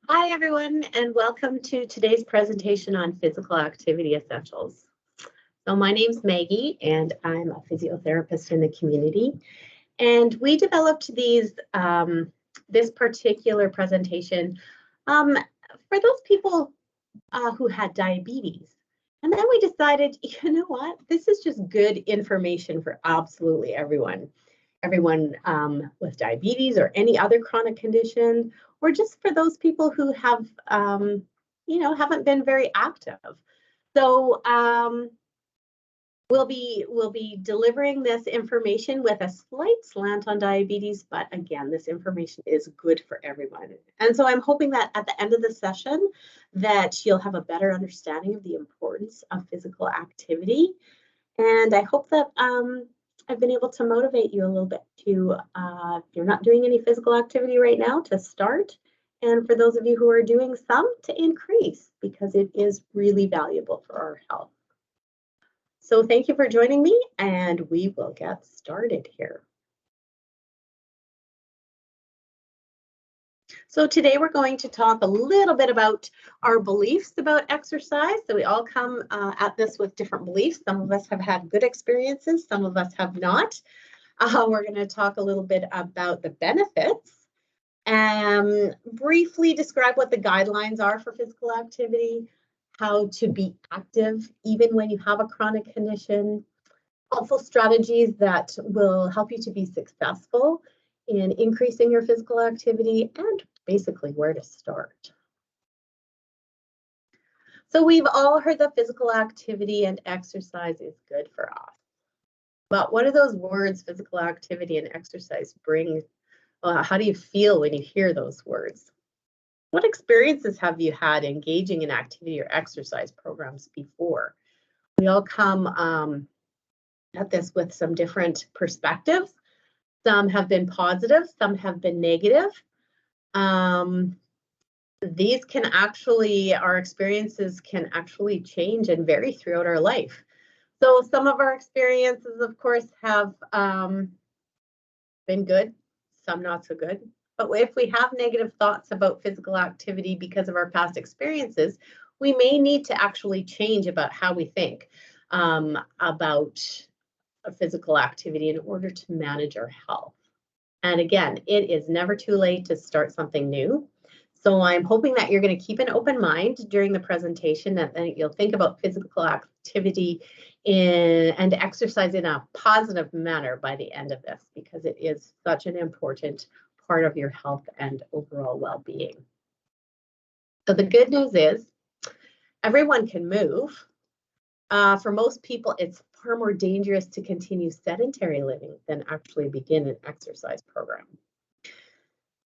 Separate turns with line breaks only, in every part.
Hi, everyone, and welcome to today's presentation on physical activity essentials. So my name's Maggie, and I'm a physiotherapist in the community. And we developed this particular presentation for those people who had diabetes. And then we decided, you know what, this is just good information for absolutely everyone. Everyone with diabetes or any other chronic condition, or just for those people who have, haven't been very active. So we'll be delivering this information with a slight slant on diabetes, but again, this information is good for everyone. And so I'm hoping that at the end of the session that you'll have a better understanding of the importance of physical activity. And I hope that I've been able to motivate you a little bit to, if you're not doing any physical activity right now, to start. And for those of you who are doing some, to increase, because it is really valuable for our health. So thank you for joining me, and we will get started here. So today we're going to talk a little bit about our beliefs about exercise. So we all come at this with different beliefs. Some of us have had good experiences, some of us have not. We're going to talk a little bit about the benefits, briefly describe what the guidelines are for physical activity, how to be active even when you have a chronic condition, helpful strategies that will help you to be successful in increasing your physical activity, and basically where to start. So we've all heard that physical activity and exercise is good for us. But what do those words, physical activity and exercise, bring? How do you feel when you hear those words? What experiences have you had engaging in activity or exercise programs before? We all come at this with some different perspectives. Some have been positive, some have been negative. These can actually, our experiences can actually change and vary throughout our life. So some of our experiences, of course, have been good, some not so good. But if we have negative thoughts about physical activity because of our past experiences, we may need to actually change about how we think about physical activity in order to manage our health. And again, it is never too late to start something new. So I'm hoping that you're going to keep an open mind during the presentation, and that you'll think about physical activity and exercise in a positive manner by the end of this, because it is such an important part of your health and overall well-being. So the good news is everyone can move. For most people, it's far more dangerous to continue sedentary living than actually begin an exercise program.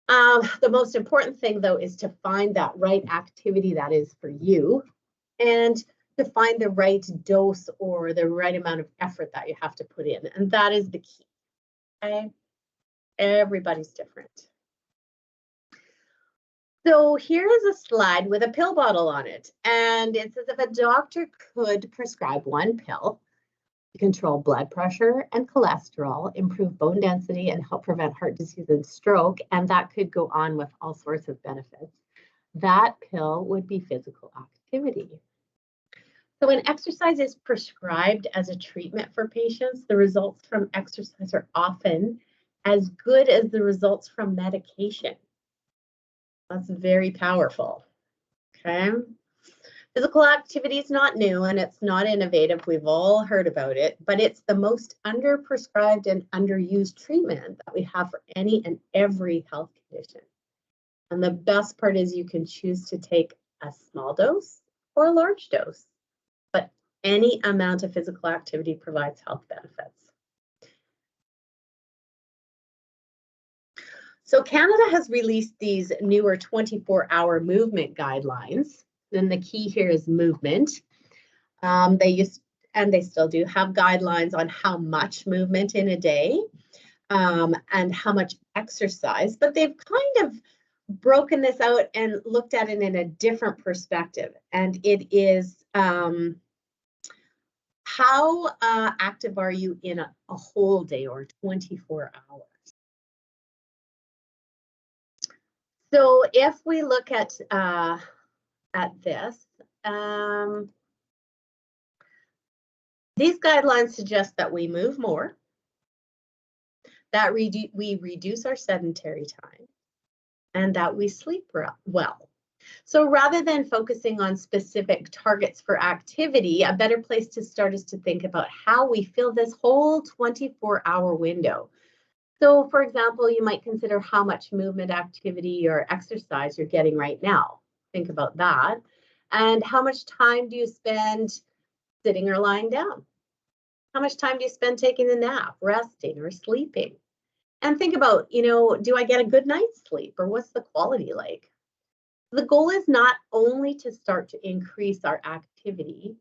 The most important thing, though, is to find that right activity that is for you, and to find the right dose or the right amount of effort that you have to put in. And that is the key. Okay? Everybody's different. So here is a slide with a pill bottle on it. And it says if a doctor could prescribe one pill to control blood pressure and cholesterol, improve bone density, and help prevent heart disease and stroke, and that could go on with all sorts of benefits, that pill would be physical activity. So when exercise is prescribed as a treatment for patients, the results from exercise are often as good as the results from medication. That's very powerful. Okay. Physical activity is not new and it's not innovative. We've all heard about it, but it's the most underprescribed and underused treatment that we have for any and every health condition. And the best part is you can choose to take a small dose or a large dose, but any amount of physical activity provides health benefits. So Canada has released these newer 24-hour movement guidelines. And the key here is movement. They used, and they still do, have guidelines on how much movement in a day and how much exercise, but they've kind of broken this out and looked at it in a different perspective. And it is how active are you in a whole day or 24 hours? So if we look at this, these guidelines suggest that we move more, that we reduce our sedentary time, and that we sleep well. So rather than focusing on specific targets for activity, a better place to start is to think about how we fill this whole 24-hour window. So for example, you might consider how much movement activity or exercise you're getting right now. Think about that. And how much time do you spend sitting or lying down? How much time do you spend taking a nap, resting, or sleeping? And think about, do I get a good night's sleep, or what's the quality like? The goal is not only to start to increase our activity,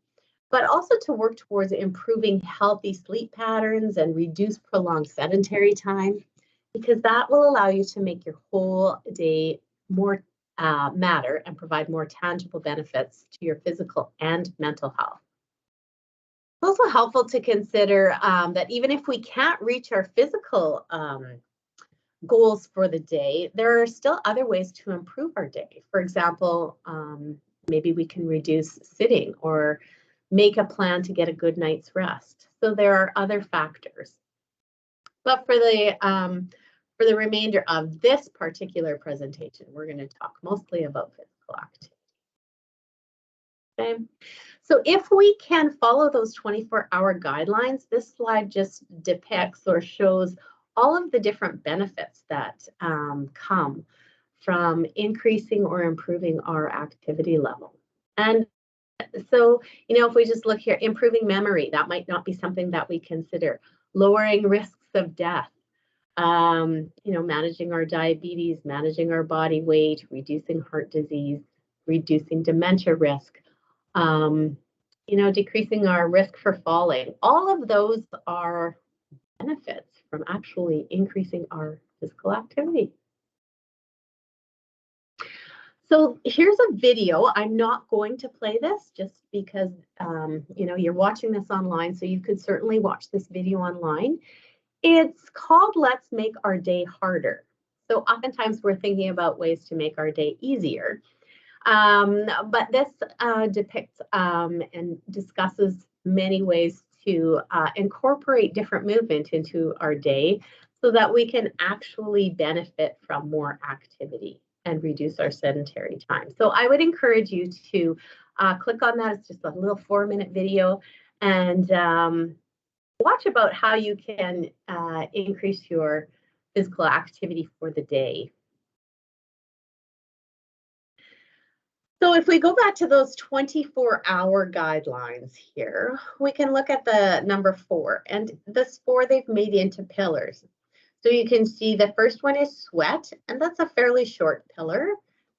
but also to work towards improving healthy sleep patterns and reduce prolonged sedentary time, because that will allow you to make your whole day more matter and provide more tangible benefits to your physical and mental health. It's also helpful to consider that even if we can't reach our physical goals for the day, there are still other ways to improve our day. For example, maybe we can reduce sitting or make a plan to get a good night's rest. So there are other factors. But for the remainder of this particular presentation, we're going to talk mostly about physical activity. Okay. So if we can follow those 24-hour guidelines, this slide just depicts or shows all of the different benefits that come from increasing or improving our activity level. And so, if we just look here, improving memory, that might not be something that we consider. Lowering risks of death, managing our diabetes, managing our body weight, reducing heart disease, reducing dementia risk, decreasing our risk for falling. All of those are benefits from actually increasing our physical activity. So here's a video. I'm not going to play this just because, you're watching this online, so you could certainly watch this video online. It's called Let's Make Our Day Harder. So oftentimes we're thinking about ways to make our day easier. But this depicts and discusses many ways to incorporate different movement into our day so that we can actually benefit from more activity and reduce our sedentary time. So I would encourage you to click on that. It's just a little 4-minute video, and watch about how you can increase your physical activity for the day. So if we go back to those 24-hour guidelines here, we can look at the number 4, and this 4 they've made into pillars. So you can see the first one is sweat, and that's a fairly short pillar.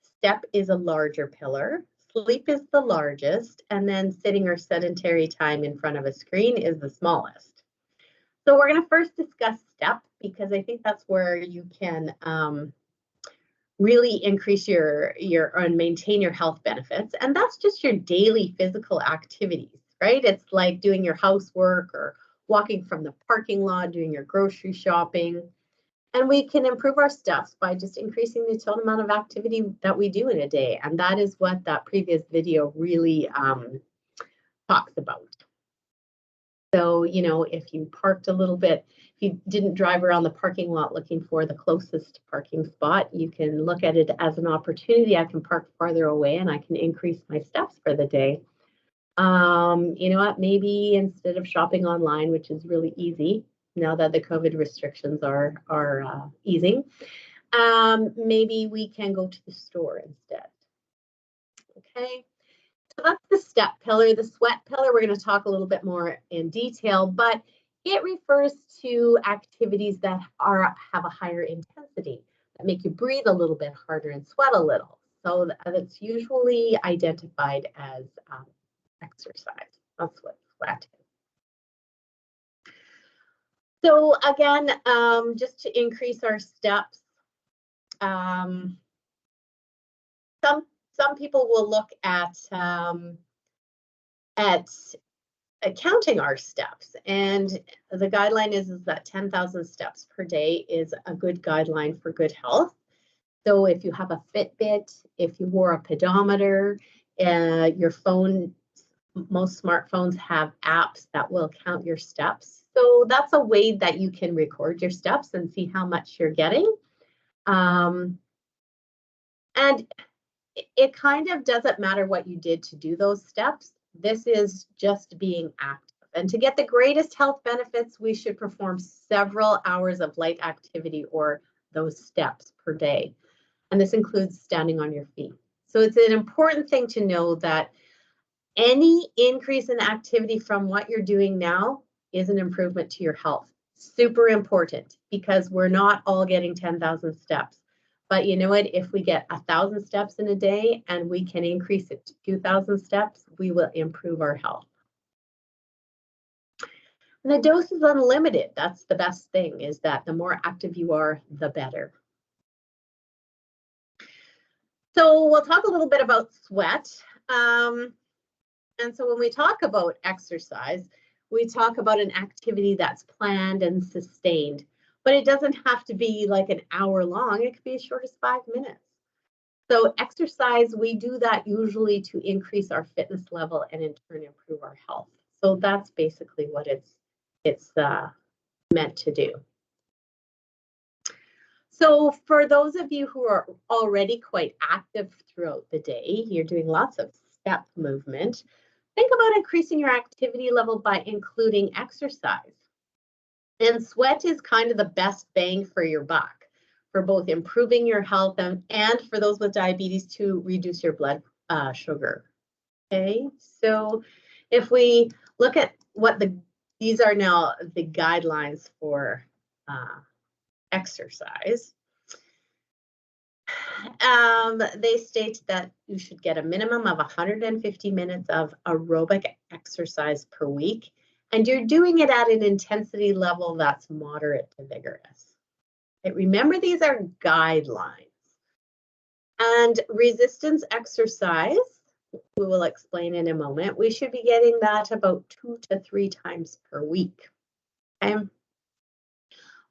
Step is a larger pillar. Sleep is the largest, and then sitting or sedentary time in front of a screen is the smallest. So we're going to first discuss step, because I think that's where you can really increase your and maintain your health benefits. And that's just your daily physical activities, right? It's like doing your housework or walking from the parking lot, doing your grocery shopping. And we can improve our steps by just increasing the total amount of activity that we do in a day. And that is what that previous video really talks about. So, if you parked a little bit, if you didn't drive around the parking lot looking for the closest parking spot, you can look at it as an opportunity. I can park farther away and I can increase my steps for the day. You know what, maybe instead of shopping online, which is really easy now that the COVID restrictions are easing, maybe we can go to the store instead. Okay. So that's the step pillar. The sweat pillar, we're going to talk a little bit more in detail, but it refers to activities that have a higher intensity, that make you breathe a little bit harder and sweat a little. So that's usually identified as exercise. That's what sweat is. So again, just to increase our steps, some people will look at counting our steps, and the guideline is that 10,000 steps per day is a good guideline for good health. So if you have a Fitbit, if you wore a pedometer, your phone, most smartphones have apps that will count your steps. So that's a way that you can record your steps and see how much you're getting. And it kind of doesn't matter what you did to do those steps. This is just being active. And to get the greatest health benefits, we should perform several hours of light activity or those steps per day. And this includes standing on your feet. So it's an important thing to know that any increase in activity from what you're doing now is an improvement to your health. Super important, because we're not all getting 10,000 steps. But you know what? If we get 1,000 steps in a day and we can increase it to 2,000 steps, we will improve our health. And the dose is unlimited. That's the best thing, is that the more active you are, the better. So we'll talk a little bit about sweat. And so when we talk about exercise, we talk about an activity that's planned and sustained, but it doesn't have to be like an hour long. It could be as short as 5 minutes. So exercise, we do that usually to increase our fitness level and in turn improve our health. So that's basically what it's meant to do. So for those of you who are already quite active throughout the day, you're doing lots of step movement, think about increasing your activity level by including exercise. And sweat is kind of the best bang for your buck for both improving your health and for those with diabetes to reduce your blood sugar. Okay, so if we look at what these are now the guidelines for exercise. They state that you should get a minimum of 150 minutes of aerobic exercise per week, and you're doing it at an intensity level that's moderate to vigorous. Okay, remember, these are guidelines. And resistance exercise, we will explain in a moment, we should be getting that about 2 to 3 times per week. Okay?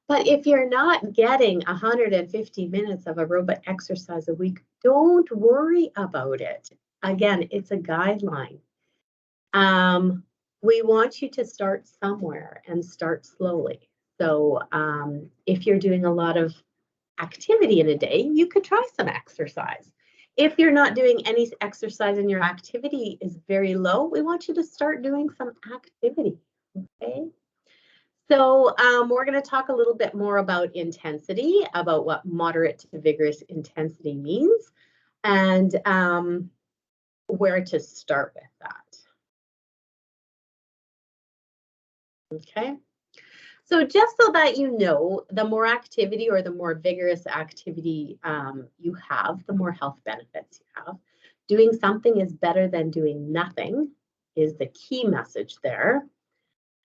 But if you're not getting 150 minutes of aerobic exercise a week, don't worry about it. Again, it's a guideline. We want you to start somewhere and start slowly. So if you're doing a lot of activity in a day, you could try some exercise. If you're not doing any exercise and your activity is very low, we want you to start doing some activity, okay? So we're going to talk a little bit more about intensity, about what moderate to vigorous intensity means, and where to start with that. Okay. So just so that you know, the more activity or the more vigorous activity you have, the more health benefits you have. Doing something is better than doing nothing is the key message there.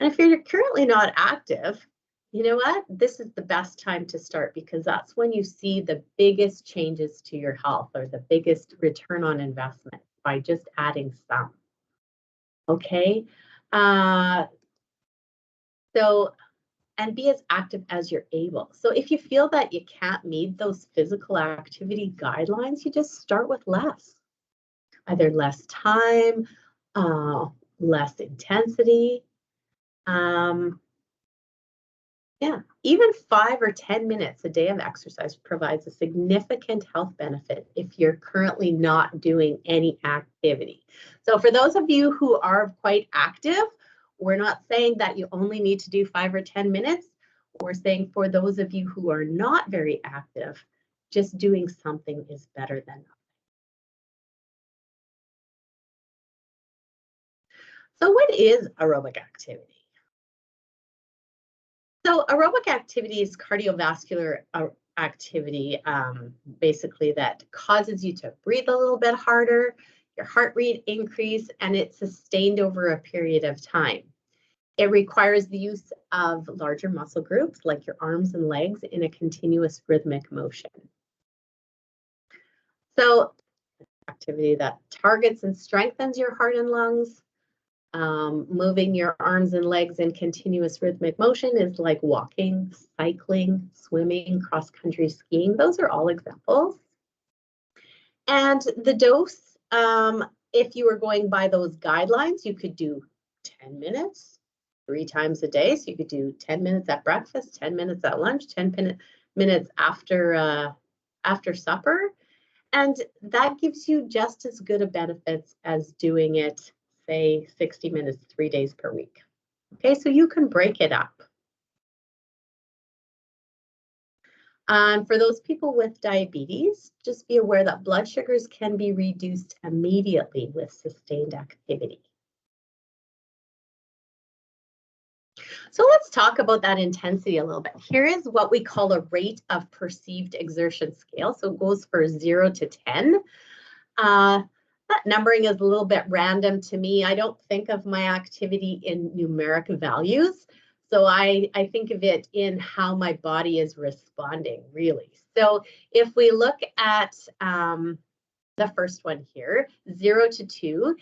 And if you're currently not active, you know what? This is the best time to start, because that's when you see the biggest changes to your health or the biggest return on investment by just adding some. Okay. And be as active as you're able. So if you feel that you can't meet those physical activity guidelines, you just start with less. Either less time, less intensity. Yeah, even 5 or 10 minutes a day of exercise provides a significant health benefit if you're currently not doing any activity. So for those of you who are quite active, we're not saying that you only need to do 5 or 10 minutes. We're saying for those of you who are not very active, just doing something is better than nothing. So what is aerobic activity? So aerobic activity is cardiovascular activity, basically, that causes you to breathe a little bit harder, your heart rate increase, and it's sustained over a period of time. It requires the use of larger muscle groups like your arms and legs in a continuous rhythmic motion. So activity that targets and strengthens your heart and lungs, Moving your arms and legs in continuous rhythmic motion is like walking, cycling, swimming, cross-country skiing. Those are all examples. And the dose, if you were going by those guidelines, you could do 10 minutes 3 times a day. So you could do 10 minutes at breakfast, 10 minutes at lunch, 10 minutes after supper. And that gives you just as good a benefits as doing it, say, 60 minutes, 3 days per week. Okay, so you can break it up. For those people with diabetes, just be aware that blood sugars can be reduced immediately with sustained activity. So let's talk about that intensity a little bit. Here is what we call a rate of perceived exertion scale. So it goes for 0 to 10. That numbering is a little bit random to me. I don't think of my activity in numeric values. So I think of it in how my body is responding, really. So if we look at the first one here, 0 to 2,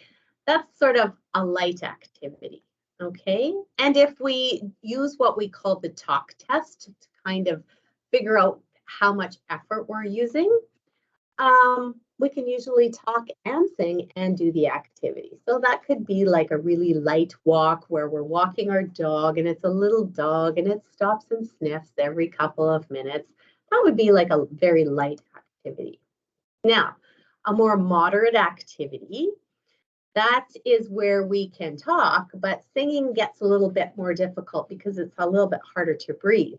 that's sort of a light activity, okay? And if we use what we call the talk test to kind of figure out how much effort we're using, we can usually talk and sing and do the activity. So that could be like a really light walk where we're walking our dog and it's a little dog and it stops and sniffs every couple of minutes. That would be like a very light activity. Now, a more moderate activity, that is where we can talk, but singing gets a little bit more difficult because it's a little bit harder to breathe.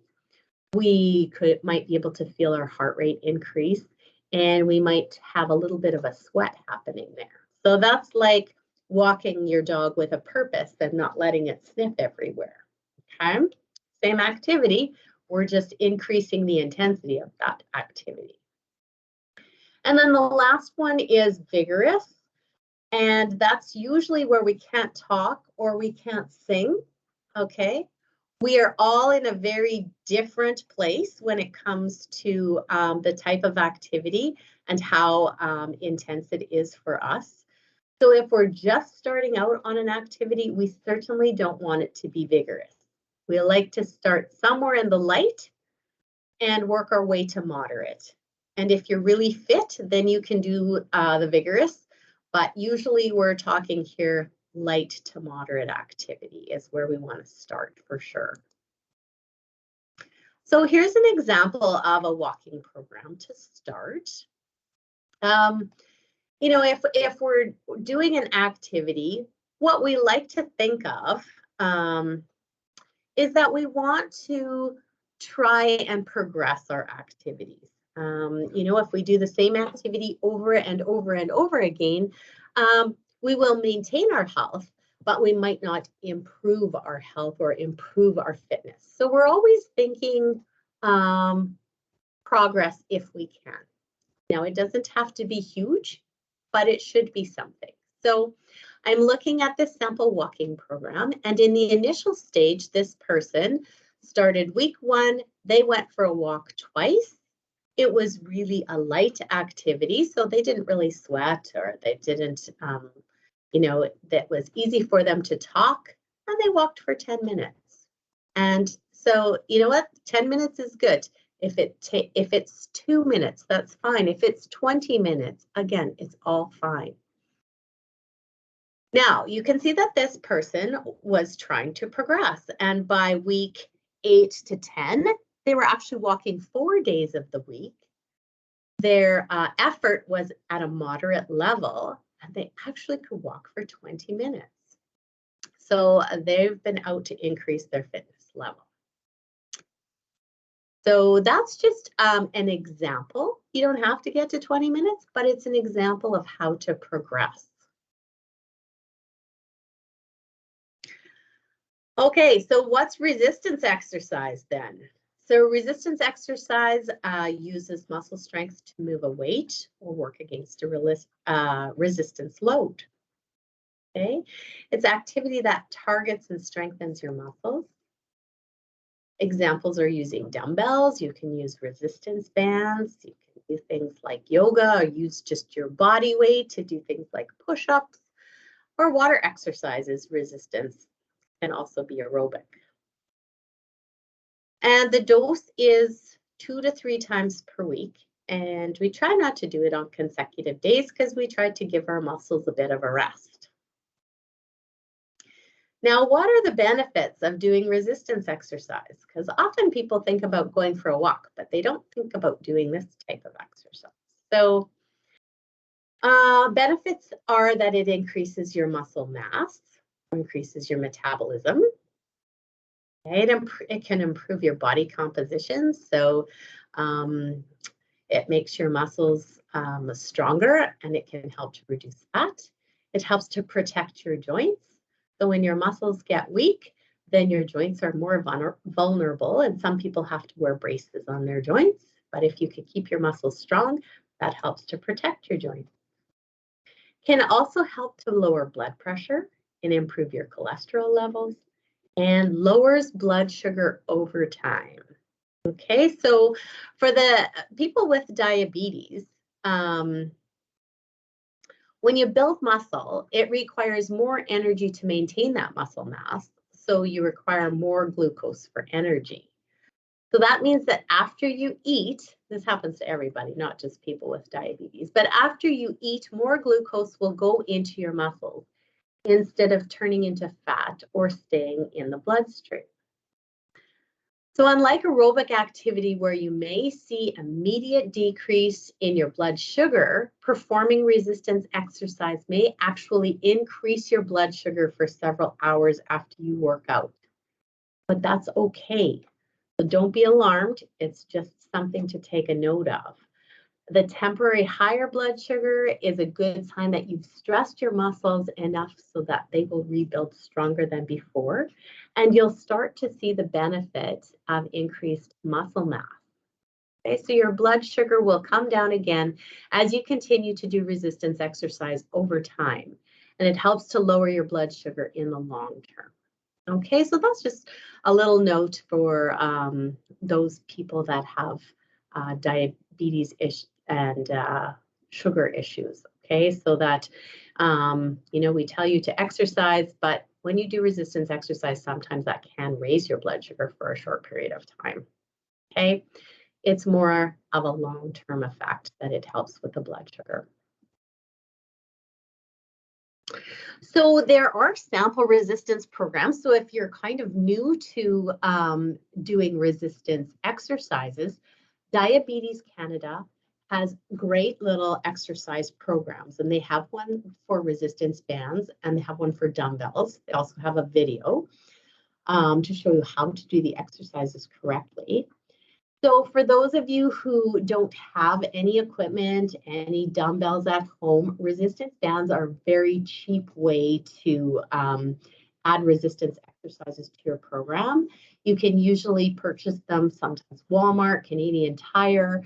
We might be able to feel our heart rate increase, and we might have a little bit of a sweat happening there. So that's like walking your dog with a purpose and not letting it sniff everywhere. Okay, same activity, we're just increasing the intensity of that activity. And then the last one is vigorous. And that's usually where we can't talk or we can't sing, okay? We are all in a very different place when it comes to the type of activity and how intense it is for us. So if we're just starting out on an activity, we certainly don't want it to be vigorous. We like to start somewhere in the light and work our way to moderate. And if you're really fit, then you can do the vigorous. But usually we're talking here light to moderate activity is where we want to start for sure. So here's an example of a walking program to start. You know, if we're doing an activity, what we like to think of is that we want to try and progress our activities. You know, if we do the same activity over and over and over again, we will maintain our health, but we might not improve our health or improve our fitness. So we're always thinking progress if we can. Now, it doesn't have to be huge, but it should be something. So I'm looking at this sample walking program, and in the initial stage, this person started week 1, they went for a walk twice. It was really a light activity, so they didn't really sweat or they didn't, you know, that was easy for them to talk, and they walked for 10 minutes. And so, you know what, 10 minutes is good. If it's 2 minutes, that's fine. If it's 20 minutes, again, it's all fine. Now, you can see that this person was trying to progress, and by week 8 to 10, they were actually walking 4 days of the week. Their effort was at a moderate level, and they actually could walk for 20 minutes. So they've been out to increase their fitness level. So that's just an example. You don't have to get to 20 minutes, but it's an example of how to progress. Okay, so what's resistance exercise then? So resistance exercise uses muscle strength to move a weight or work against a resistance load. Okay, it's activity that targets and strengthens your muscles. Examples are using dumbbells. You can use resistance bands. You can do things like yoga or use just your body weight to do things like push-ups. or water exercises. Resistance can also be aerobic. And the dose is 2 to 3 times per week. And we try not to do it on consecutive days because we try to give our muscles a bit of a rest. Now, what are the benefits of doing resistance exercise? Because often people think about going for a walk, but they don't think about doing this type of exercise. So benefits are that it increases your muscle mass, increases your metabolism. It can improve your body composition. So it makes your muscles stronger, and it can help to reduce fat. It helps to protect your joints. So when your muscles get weak, then your joints are more vulnerable, and some people have to wear braces on their joints. But if you can keep your muscles strong, that helps to protect your joints. Can also help to lower blood pressure and improve your cholesterol levels, and lowers blood sugar over time. Okay, so for the people with diabetes, when you build muscle, it requires more energy to maintain that muscle mass. So you require more glucose for energy. So that means that after you eat, this happens to everybody, not just people with diabetes, but after you eat, more glucose will go into your muscles instead of turning into fat or staying in the bloodstream. So unlike aerobic activity where you may see immediate decrease in your blood sugar, performing resistance exercise may actually increase your blood sugar for several hours after you work out. But that's okay. So don't be alarmed. It's just something to take a note of. The temporary higher blood sugar is a good sign that you've stressed your muscles enough so that they will rebuild stronger than before, and you'll start to see the benefit of increased muscle mass. Okay, so your blood sugar will come down again as you continue to do resistance exercise over time, and it helps to lower your blood sugar in the long term. Okay, so that's just a little note for those people that have diabetes and sugar issues. Okay, so that we tell you to exercise, but when you do resistance exercise, sometimes that can raise your blood sugar for a short period of time. Okay, it's more of a long-term effect that it helps with the blood sugar. So there are sample resistance programs. So if you're kind of new to doing resistance exercises, Diabetes Canada has great little exercise programs, and they have one for resistance bands and they have one for dumbbells. They also have a video to show you how to do the exercises correctly. So for those of you who don't have any equipment, any dumbbells at home, resistance bands are a very cheap way to add resistance exercises to your program. You can usually purchase them, sometimes Walmart, Canadian Tire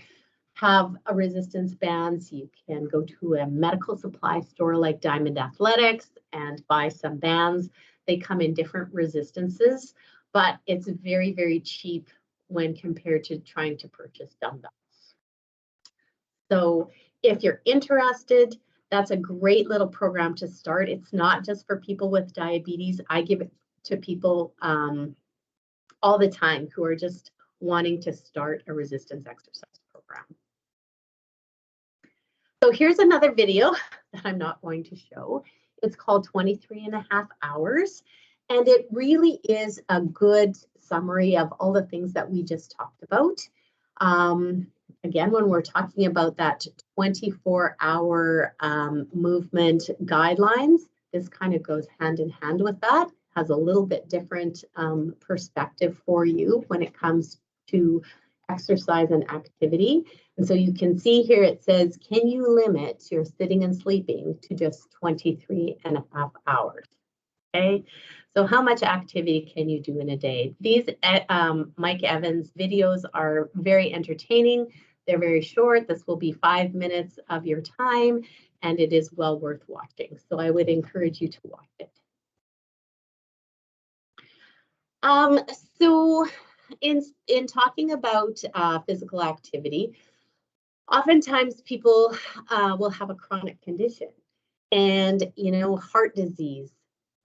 have a resistance bands. You can go to a medical supply store like Diamond Athletics and buy some bands. They come in different resistances, but it's very, very cheap when compared to trying to purchase dumbbells. So if you're interested, that's a great little program to start. It's not just for people with diabetes. I give it to people all the time who are just wanting to start a resistance exercise program. So here's another video that I'm not going to show. It's called 23.5 hours. And it really is a good summary of all the things that we just talked about. Again, when we're talking about that 24-hour movement guidelines, this kind of goes hand in hand with that, has a little bit different perspective for you when it comes to exercise and activity. And so you can see here it says, can you limit your sitting and sleeping to just 23.5 hours? Okay, so how much activity can you do in a day? These Mike Evans videos are very entertaining. They're very short. This will be 5 minutes of your time, and it is well worth watching. So I would encourage you to watch it. So in talking about physical activity, oftentimes people will have a chronic condition. And, you know, heart disease,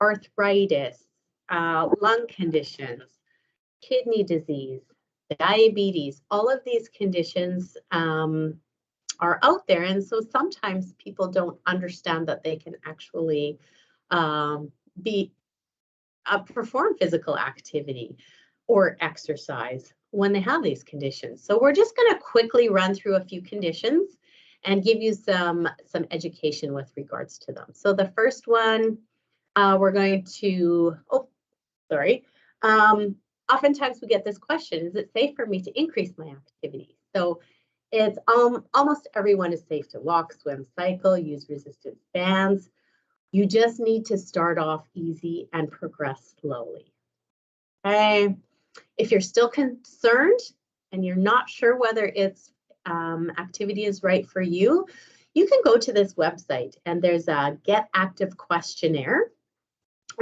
arthritis, lung conditions, kidney disease, diabetes, all of these conditions are out there. And so sometimes people don't understand that they can actually perform physical activity or exercise when they have these conditions. So we're just going to quickly run through a few conditions and give you some education with regards to them. So the first one, we're going to, oftentimes we get this question, is it safe for me to increase my activity? So it's almost everyone is safe to walk, swim, cycle, use resistance bands. You just need to start off easy and progress slowly. Okay. If you're still concerned and you're not sure whether it's activity is right for you, you can go to this website and there's a Get Active questionnaire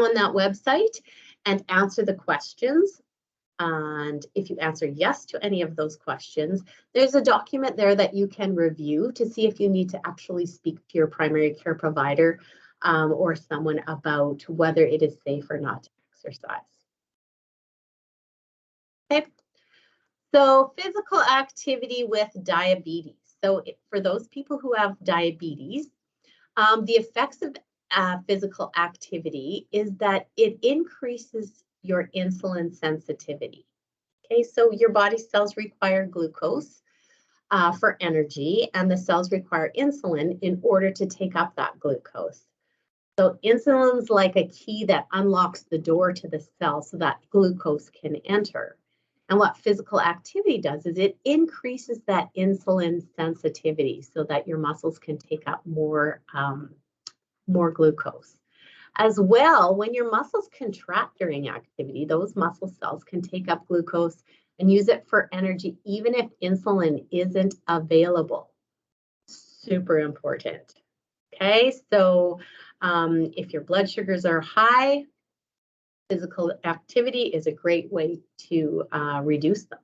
on that website and answer the questions. And if you answer yes to any of those questions, there's a document there that you can review to see if you need to actually speak to your primary care provider or someone about whether it is safe or not to exercise. Okay, so physical activity with diabetes. So for those people who have diabetes, the effects of physical activity is that it increases your insulin sensitivity. Okay, so your body cells require glucose for energy, and the cells require insulin in order to take up that glucose. So insulin's like a key that unlocks the door to the cell so that glucose can enter. And what physical activity does is it increases that insulin sensitivity so that your muscles can take up more glucose. As well, when your muscles contract during activity, those muscle cells can take up glucose and use it for energy, even if insulin isn't available. Super important. Okay, so if your blood sugars are high, physical activity is a great way to reduce them.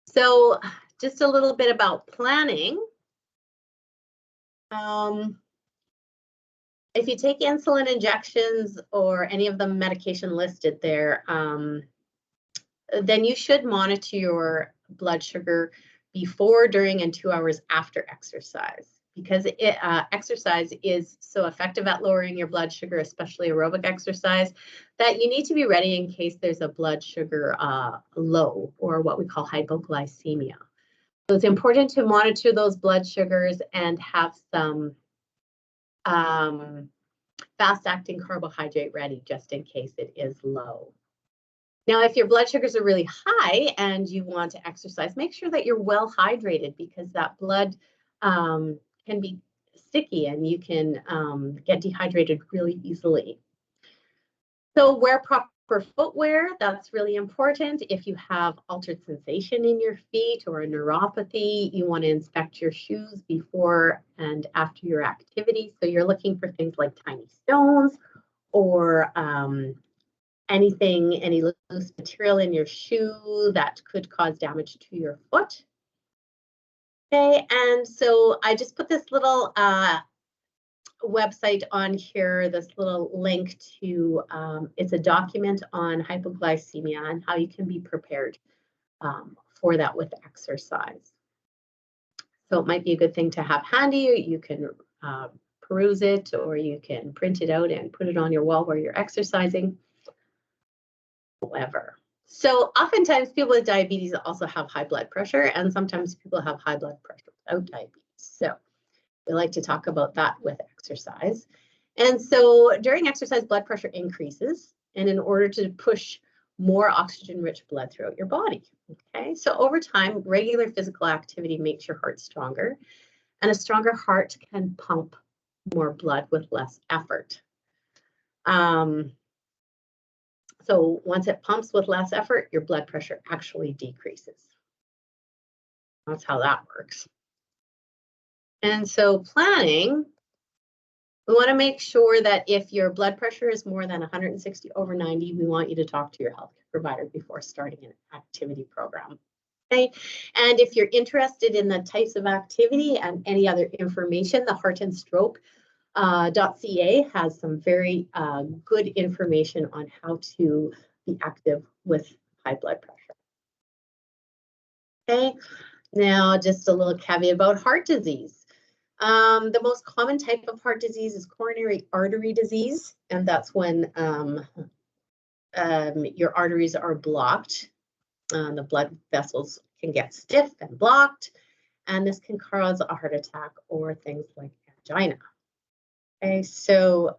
So just a little bit about planning. If you take insulin injections or any of the medication listed there, then you should monitor your blood sugar before, during, and 2 hours after exercise, because exercise is so effective at lowering your blood sugar, especially aerobic exercise, that you need to be ready in case there's a blood sugar low, or what we call hypoglycemia. So it's important to monitor those blood sugars and have some fast-acting carbohydrate ready just in case it is low. Now, if your blood sugars are really high and you want to exercise, make sure that you're well hydrated, because that blood can be sticky and you can get dehydrated really easily. So wear proper footwear, that's really important. If you have altered sensation in your feet or a neuropathy, you want to inspect your shoes before and after your activity. So you're looking for things like tiny stones or any loose material in your shoe that could cause damage to your foot. Okay, and so I just put this little website on here, this little link to, it's a document on hypoglycemia and how you can be prepared for that with exercise. So it might be a good thing to have handy. You can peruse it, or you can print it out and put it on your wall where you're exercising. However, so oftentimes people with diabetes also have high blood pressure, and sometimes people have high blood pressure without diabetes. So we like to talk about that with exercise. And so during exercise, blood pressure increases, and in order to push more oxygen-rich blood throughout your body. Okay, so over time, regular physical activity makes your heart stronger, and a stronger heart can pump more blood with less effort. So once it pumps with less effort, your blood pressure actually decreases. That's how that works. And so planning, we want to make sure that if your blood pressure is more than 160/90, we want you to talk to your healthcare provider before starting an activity program. Okay, and if you're interested in the types of activity and any other information, the Heart and Stroke .ca has some very good information on how to be active with high blood pressure. Okay, now just a little caveat about heart disease. The most common type of heart disease is coronary artery disease, and that's when your arteries are blocked. The blood vessels can get stiff and blocked, and this can cause a heart attack or things like angina. Okay, so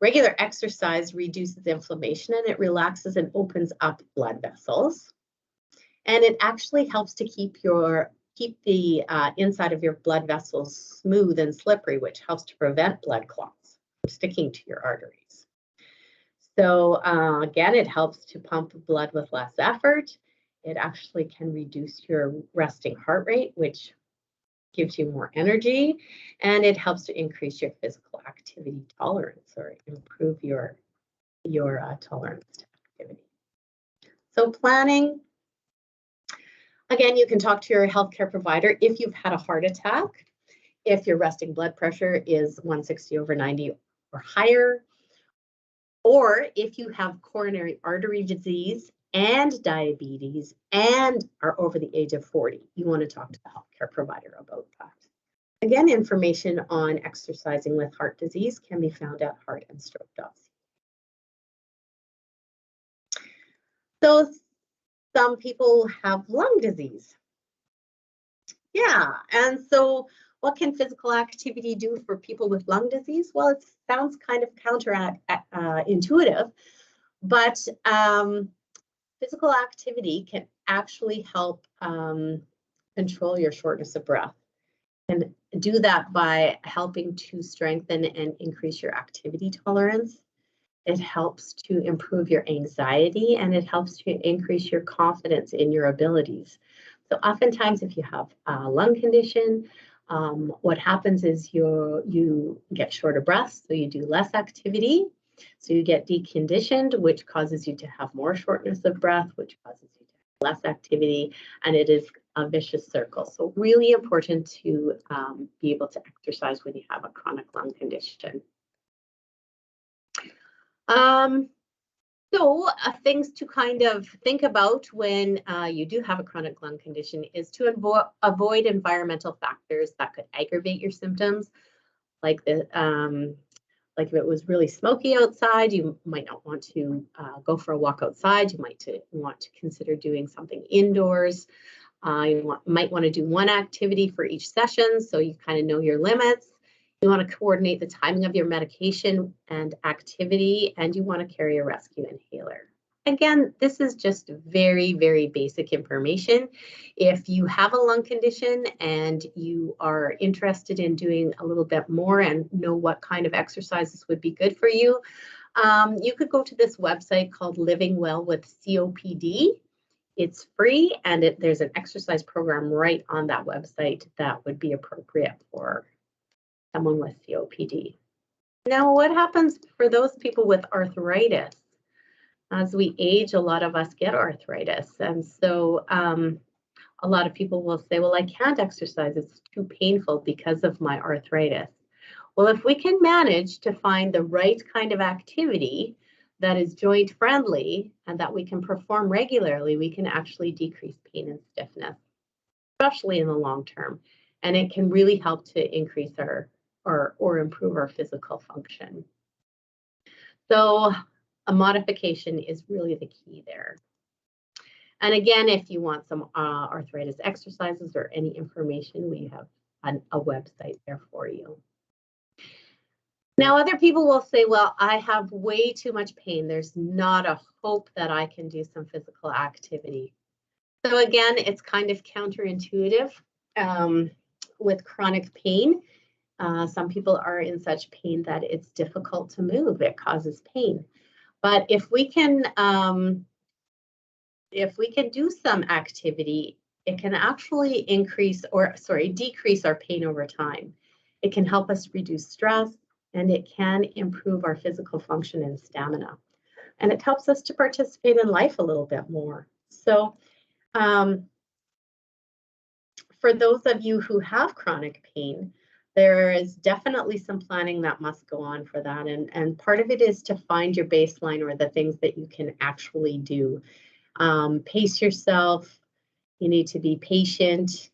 regular exercise reduces inflammation and it relaxes and opens up blood vessels. And it actually helps to keep the inside of your blood vessels smooth and slippery, which helps to prevent blood clots from sticking to your arteries. So again, it helps to pump blood with less effort. It actually can reduce your resting heart rate, which gives you more energy, and it helps to increase your physical activity tolerance or improve your tolerance to activity. So planning, again, you can talk to your healthcare provider if you've had a heart attack, if your resting blood pressure is 160/90 or higher, or if you have coronary artery disease and diabetes and are over the age of 40, you want to talk to the healthcare provider about that. Again, information on exercising with heart disease can be found at heartandstroke.ca. So some people have lung disease. Yeah, and so what can physical activity do for people with lung disease? Well, it sounds kind of counterintuitive, but physical activity can actually help control your shortness of breath, and do that by helping to strengthen and increase your activity tolerance. It helps to improve your anxiety, and it helps to increase your confidence in your abilities. So oftentimes if you have a lung condition, what happens is you get short of breath, so you do less activity. So you get deconditioned, which causes you to have more shortness of breath, which causes you to have less activity, and it is a vicious circle. So really important to be able to exercise when you have a chronic lung condition. Things to kind of think about when you do have a chronic lung condition is to avoid environmental factors that could aggravate your symptoms, like if it was really smoky outside, you might not want to go for a walk outside. You might want to consider doing something indoors. You might want to do one activity for each session, so you kind of know your limits. You want to coordinate the timing of your medication and activity, and you want to carry a rescue inhaler. Again, this is just very, very basic information. If you have a lung condition and you are interested in doing a little bit more and know what kind of exercises would be good for you, you could go to this website called Living Well with COPD. It's free, and there's an exercise program right on that website that would be appropriate for someone with COPD. Now, what happens for those people with arthritis? As we age, a lot of us get arthritis. And so a lot of people will say, well, I can't exercise. It's too painful because of my arthritis. Well, if we can manage to find the right kind of activity that is joint friendly and that we can perform regularly, we can actually decrease pain and stiffness, especially in the long term. And it can really help to increase or improve our physical function. So a modification is really the key there. And again, if you want some arthritis exercises or any information, we have a website there for you. Now, other people will say, well, I have way too much pain. There's not a hope that I can do some physical activity. So again, it's kind of counterintuitive with chronic pain. Some people are in such pain that it's difficult to move. It causes pain. But if we can do some activity, it can actually decrease our pain over time. It can help us reduce stress, and it can improve our physical function and stamina. And it helps us to participate in life a little bit more. So for those of you who have chronic pain, there is definitely some planning that must go on for that. And part of it is to find your baseline or the things that you can actually do. Pace yourself. You need to be patient.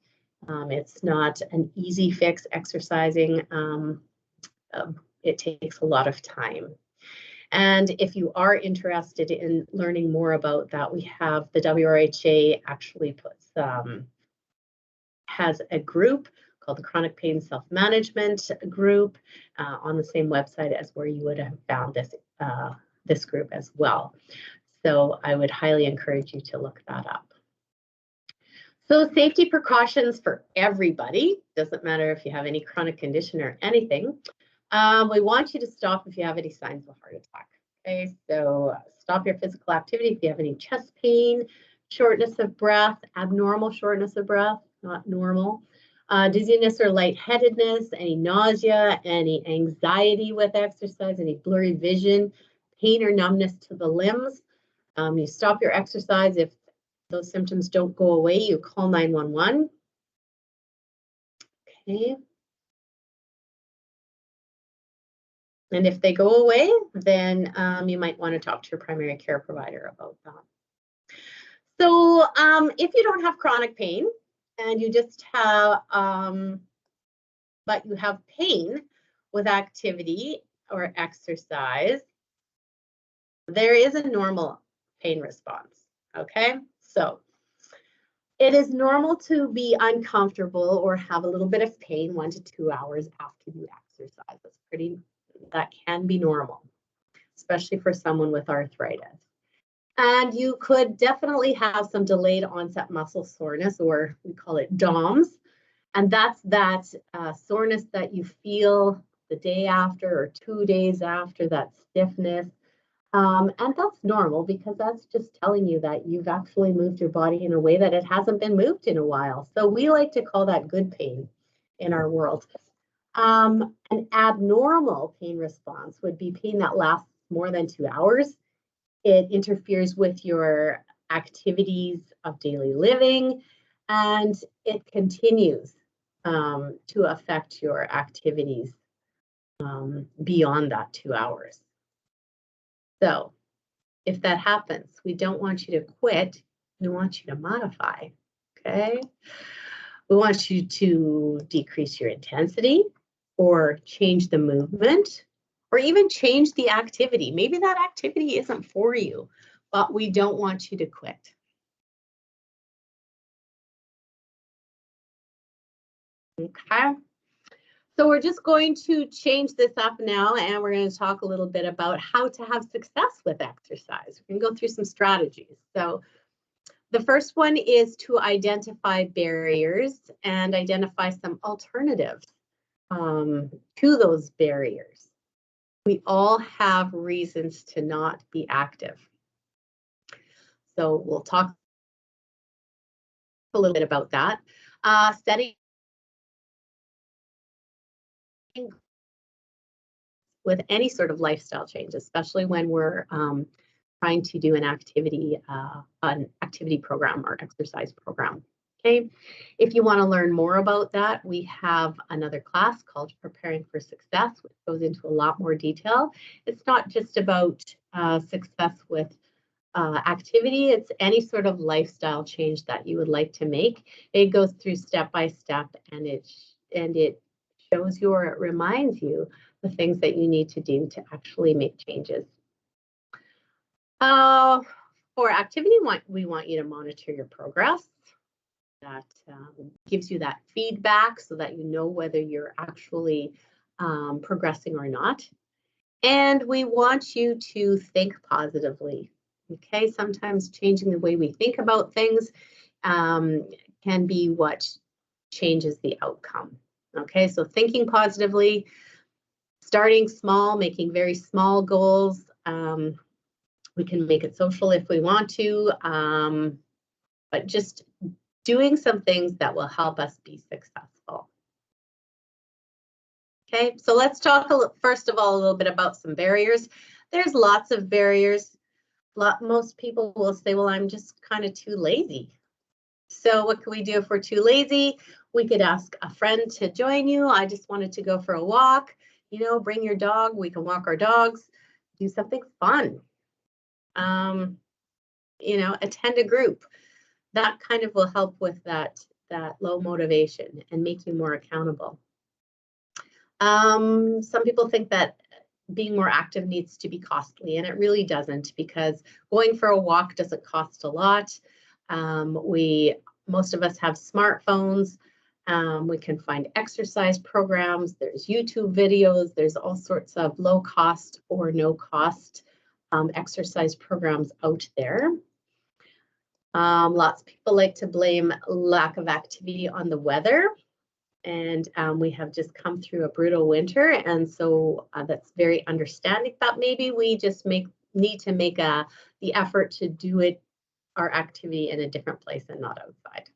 It's not an easy fix, exercising. It takes a lot of time. And if you are interested in learning more about that, we have the WRHA actually has a group called the Chronic Pain Self-Management Group on the same website as where you would have found this group as well. So I would highly encourage you to look that up. So safety precautions for everybody, doesn't matter if you have any chronic condition or anything. We want you to stop if you have any signs of a heart attack. Okay, so stop your physical activity if you have any chest pain, shortness of breath, abnormal shortness of breath, not normal, dizziness or lightheadedness, any nausea, any anxiety with exercise, any blurry vision, pain or numbness to the limbs. You stop your exercise. If those symptoms don't go away, you call 911. Okay. And if they go away, then you might want to talk to your primary care provider about that. So if you don't have chronic pain and you just have, but you have pain with activity or exercise, there is a normal pain response, okay? So it is normal to be uncomfortable or have a little bit of pain 1 to 2 hours after you exercise. That can be normal, especially for someone with arthritis. And you could definitely have some delayed onset muscle soreness, or we call it DOMS. And that's that soreness that you feel the day after or 2 days after, that stiffness. And that's normal because that's just telling you that you've actually moved your body in a way that it hasn't been moved in a while. So we like to call that good pain in our world. An abnormal pain response would be pain that lasts more than 2 hours. It interferes with your activities of daily living, and it continues to affect your activities beyond that 2 hours. So if that happens, we don't want you to quit. We want you to modify, okay? We want you to decrease your intensity or change the movement or even change the activity. Maybe that activity isn't for you, but we don't want you to quit. Okay. So we're just going to change this up now, and we're going to talk a little bit about how to have success with exercise. We're going to go through some strategies. So the first one is to identify barriers and identify some alternatives to those barriers. We all have reasons to not be active. So we'll talk a little bit about that. Setting with any sort of lifestyle change, especially when we're trying to do an activity program or exercise program. Okay, if you want to learn more about that, we have another class called Preparing for Success, which goes into a lot more detail. It's not just about success with activity, it's any sort of lifestyle change that you would like to make. It goes through step by step, and it shows you, or it reminds you, the things that you need to do to actually make changes. For activity, we want you to monitor your progress. That gives you that feedback so that you know whether you're actually progressing or not. And we want you to think positively. Okay, sometimes changing the way we think about things can be what changes the outcome. Okay, so thinking positively, starting small, making very small goals. We can make it social if we want to, but just doing some things that will help us be successful. Okay, so let's talk first of all a little bit about some barriers. There's lots of barriers. Most people will say, well, I'm just kind of too lazy. So what can we do if we're too lazy? We could ask a friend to join you. I just wanted to go for a walk. You know, bring your dog. We can walk our dogs. Do something fun. You know, attend a group. That kind of will help with that low motivation and make you more accountable. Some people think that being more active needs to be costly, and it really doesn't, because going for a walk doesn't cost a lot. Most of us have smartphones. We can find exercise programs. There's YouTube videos. There's all sorts of low cost or no cost exercise programs out there. Lots of people like to blame lack of activity on the weather. And we have just come through a brutal winter, and so that's very understanding that maybe we just need to make the effort to do our activity in a different place and not outside.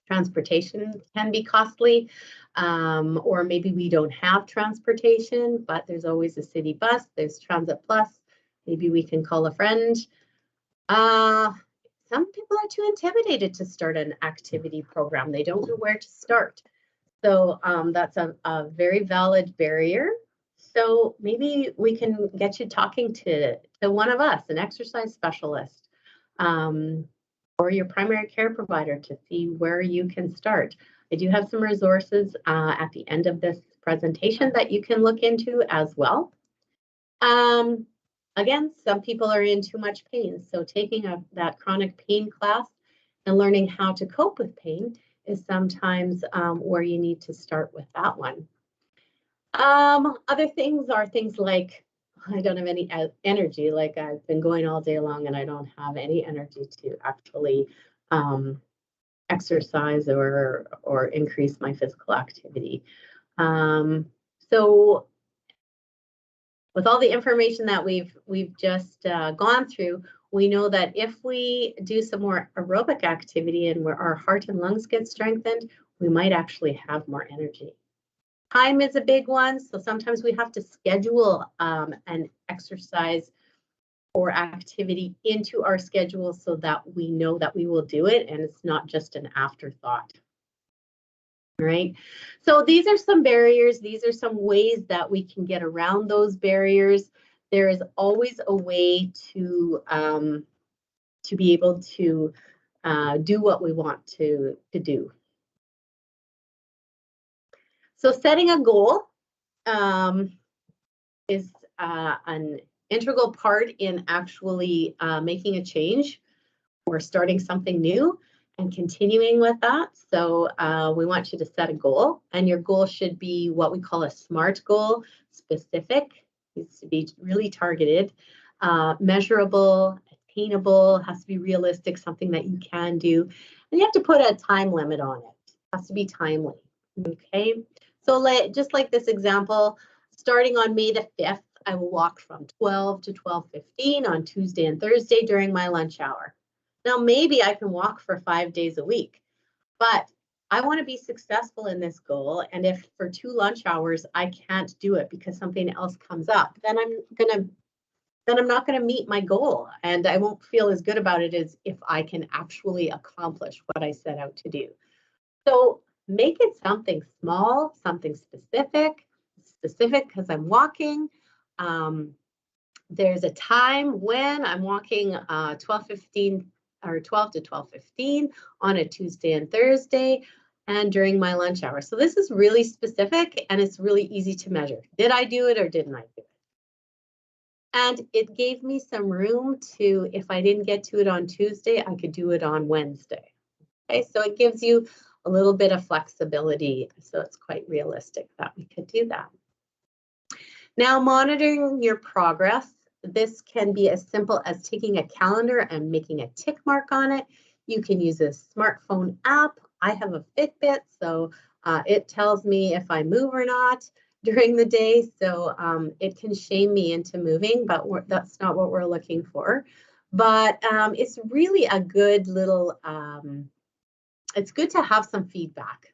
Transportation can be costly, or maybe we don't have transportation, but there's always a city bus, there's Transit Plus, maybe we can call a friend. Some people are too intimidated to start an activity program. They don't know where to start. So that's a very valid barrier. So maybe we can get you talking to one of us, an exercise specialist, or your primary care provider, to see where you can start. I do have some resources at the end of this presentation that you can look into as well. Again, some people are in too much pain, so taking that chronic pain class and learning how to cope with pain is sometimes where you need to start with that one. Other things are things like, I don't have any energy, like I've been going all day long and I don't have any energy to actually exercise or increase my physical activity. So with all the information that we've just gone through, we know that if we do some more aerobic activity and where our heart and lungs get strengthened, we might actually have more energy. Time is a big one, so sometimes we have to schedule an exercise or activity into our schedule so that we know that we will do it and it's not just an afterthought. Right? So these are some barriers. These are some ways that we can get around those barriers. There is always a way to be able to do what we want to do. So setting a goal is an integral part in actually making a change or starting something new and continuing with that. So we want you to set a goal, and your goal should be what we call a SMART goal: specific, needs to be really targeted, measurable, attainable, has to be realistic, something that you can do, and you have to put a time limit on it. It has to be timely. Okay, so just like this example, starting on May the 5th, I will walk from 12 to 12:15 on Tuesday and Thursday during my lunch hour. Now, maybe I can walk for 5 days a week, but I want to be successful in this goal. And if for 2 lunch hours I can't do it because something else comes up, then I'm not going to meet my goal, and I won't feel as good about it as if I can actually accomplish what I set out to do. So make it something small, something specific because I'm walking. There's a time when I'm walking 12:15 or 12 to 12:15 on a Tuesday and Thursday and during my lunch hour. So this is really specific and it's really easy to measure. Did I do it or didn't I do it? And it gave me some room to, if I didn't get to it on Tuesday, I could do it on Wednesday. Okay, so it gives you a little bit of flexibility. So it's quite realistic that we could do that. Now, monitoring your progress. This can be as simple as taking a calendar and making a tick mark on it. You can use a smartphone app. I have a Fitbit, so it tells me if I move or not during the day. So it can shame me into moving, but that's not what we're looking for. But it's really a good little, it's good to have some feedback.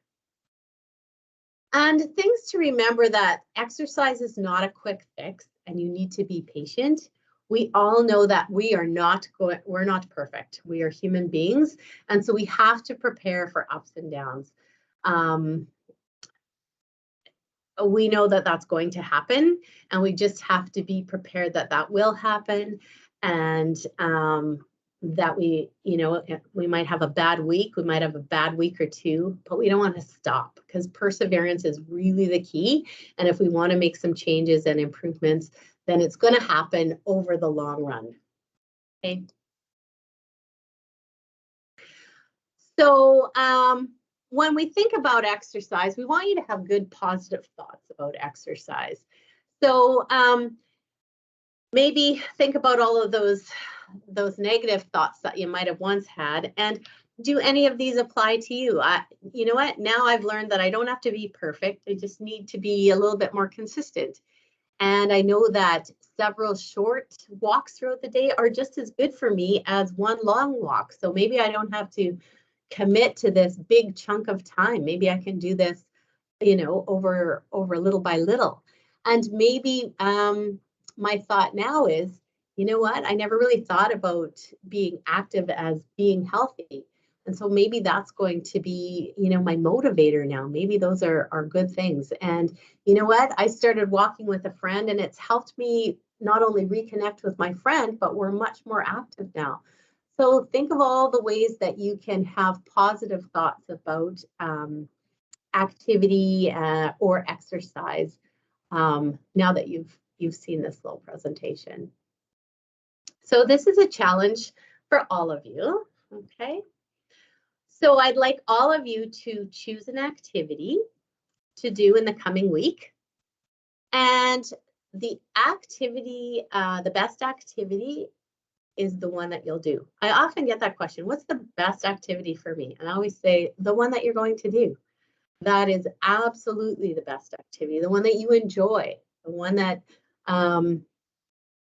And things to remember: that exercise is not a quick fix and you need to be patient. we all know that we're not perfect. We are human beings. And so we have to prepare for ups and downs. We know that that's going to happen, and we just have to be prepared that that will happen, and that we might have a bad week, we might have a bad week or two, but we don't want to stop, because perseverance is really the key. And if we want to make some changes and improvements, then it's going to happen over the long run. Okay. So when we think about exercise, we want you to have good positive thoughts about exercise. So maybe think about all of those negative thoughts that you might have once had, and do any of these apply to you? You know what? Now I've learned that I don't have to be perfect. I just need to be a little bit more consistent. And I know that several short walks throughout the day are just as good for me as one long walk. So maybe I don't have to commit to this big chunk of time. Maybe I can do this, over little by little. And maybe my thought now is, you know what? I never really thought about being active as being healthy. And so maybe that's going to be, my motivator now. Maybe those are good things. And you know what? I started walking with a friend, and it's helped me not only reconnect with my friend, but we're much more active now. So think of all the ways that you can have positive thoughts about activity or exercise now that you've seen this little presentation. So this is a challenge for all of you, okay? So I'd like all of you to choose an activity to do in the coming week. And the activity, the best activity is the one that you'll do. I often get that question, what's the best activity for me? And I always say, the one that you're going to do. That is absolutely the best activity, the one that you enjoy, the one that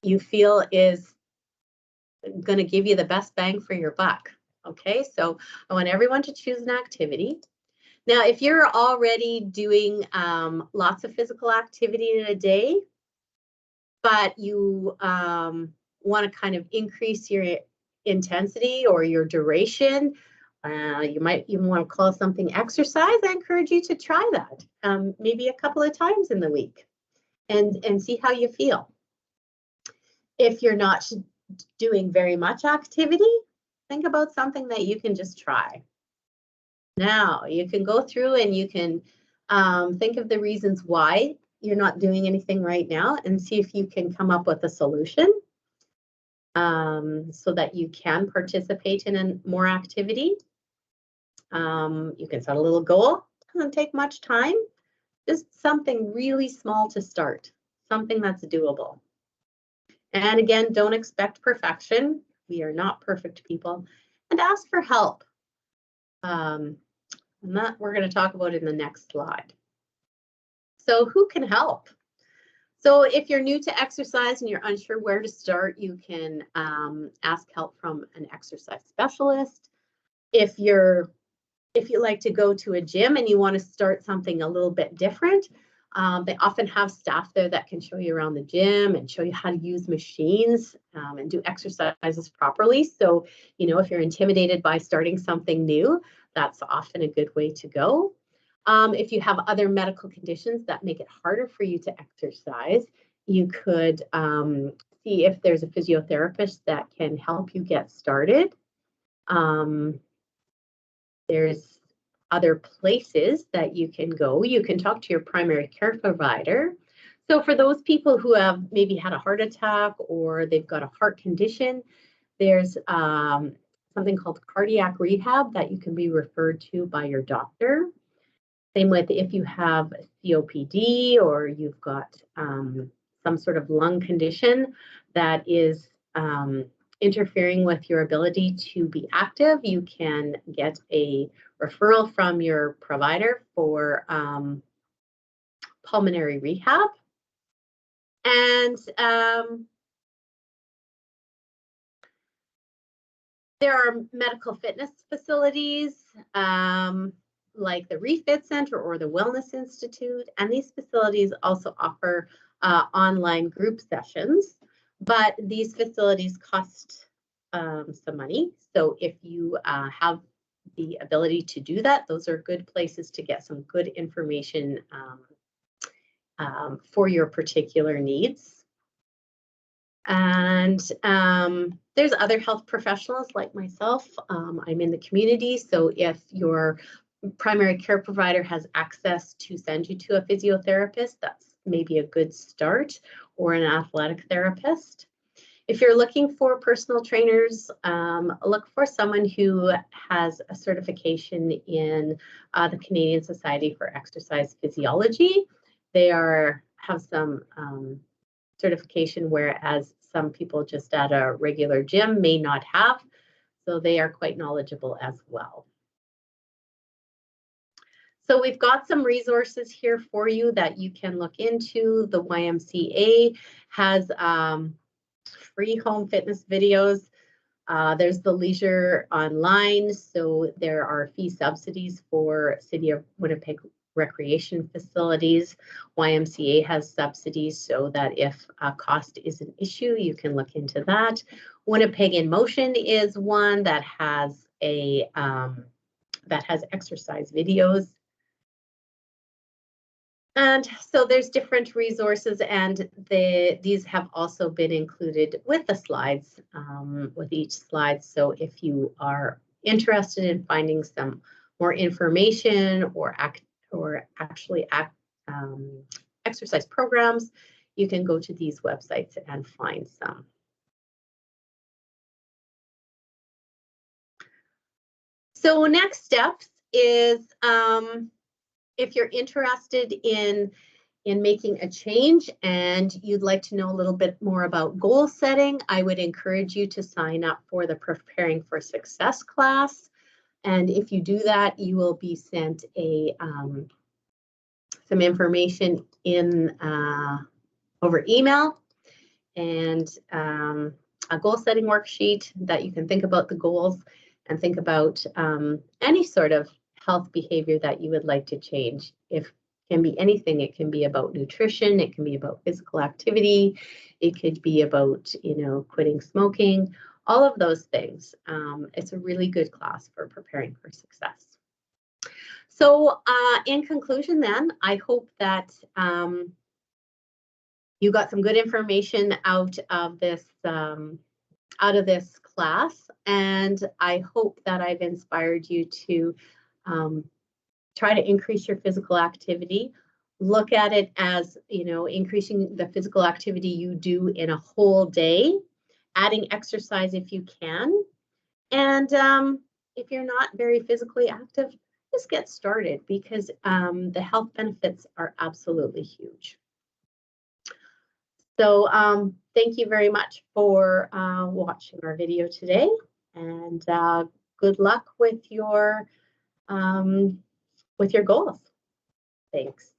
you feel is going to give you the best bang for your buck. Okay, so I want everyone to choose an activity. Now, if you're already doing lots of physical activity in a day, but you want to kind of increase your intensity or your duration, you might even want to call something exercise. I encourage you to try that maybe a couple of times in the week and see how you feel. If you're not doing very much activity, think about something that you can just try. Now, you can go through and you can think of the reasons why you're not doing anything right now and see if you can come up with a solution so that you can participate in more activity. You can set a little goal. It doesn't take much time. Just something really small to start, something that's doable. And again, don't expect perfection. We are not perfect people. And ask for help. And that we're going to talk about in the next slide. So who can help? So if you're new to exercise and you're unsure where to start, you can ask help from an exercise specialist. If you like to go to a gym and you want to start something a little bit different, they often have staff there that can show you around the gym and show you how to use machines and do exercises properly. So, if you're intimidated by starting something new, that's often a good way to go. If you have other medical conditions that make it harder for you to exercise, you could see if there's a physiotherapist that can help you get started. There's other places that you can go. You can talk to your primary care provider. So for those people who have maybe had a heart attack or they've got a heart condition, there's something called cardiac rehab that you can be referred to by your doctor. Same with if you have COPD or you've got some sort of lung condition that is interfering with your ability to be active, you can get a referral from your provider for pulmonary rehab. And there are medical fitness facilities like the Refit Center or the Wellness Institute, and these facilities also offer online group sessions but these facilities cost some money. So if you have the ability to do that, those are good places to get some good information for your particular needs. And there's other health professionals like myself. I'm in the community, so if your primary care provider has access to send you to a physiotherapist, that's maybe a good start, or an athletic therapist. If you're looking for personal trainers, look for someone who has a certification in the Canadian Society for Exercise Physiology. They have some certification, whereas some people just at a regular gym may not have. So they are quite knowledgeable as well. So we've got some resources here for you that you can look into. The YMCA has free home fitness videos. There's the Leisure Online, so there are fee subsidies for City of Winnipeg recreation facilities. YMCA has subsidies so that if cost is an issue, you can look into that. Winnipeg in Motion is one that has exercise videos. And so there's different resources, and these have also been included with the slides, with each slide. So if you are interested in finding some more information or actually exercise programs, you can go to these websites and find some. So next steps is if you're interested in making a change and you'd like to know a little bit more about goal setting, I would encourage you to sign up for the Preparing for Success class. And if you do that, you will be sent some information in over email, and a goal setting worksheet that you can think about the goals and think about any sort of health behavior that you would like to change. It can be anything. It can be about nutrition. It can be about physical activity. It could be about, quitting smoking, all of those things. It's a really good class for preparing for success. So in conclusion then, I hope that you got some good information out of this class, and I hope that I've inspired you to try to increase your physical activity. Look at it as, increasing the physical activity you do in a whole day, adding exercise if you can. And if you're not very physically active, just get started, because the health benefits are absolutely huge. So thank you very much for watching our video today, and good luck with your goals. Thanks.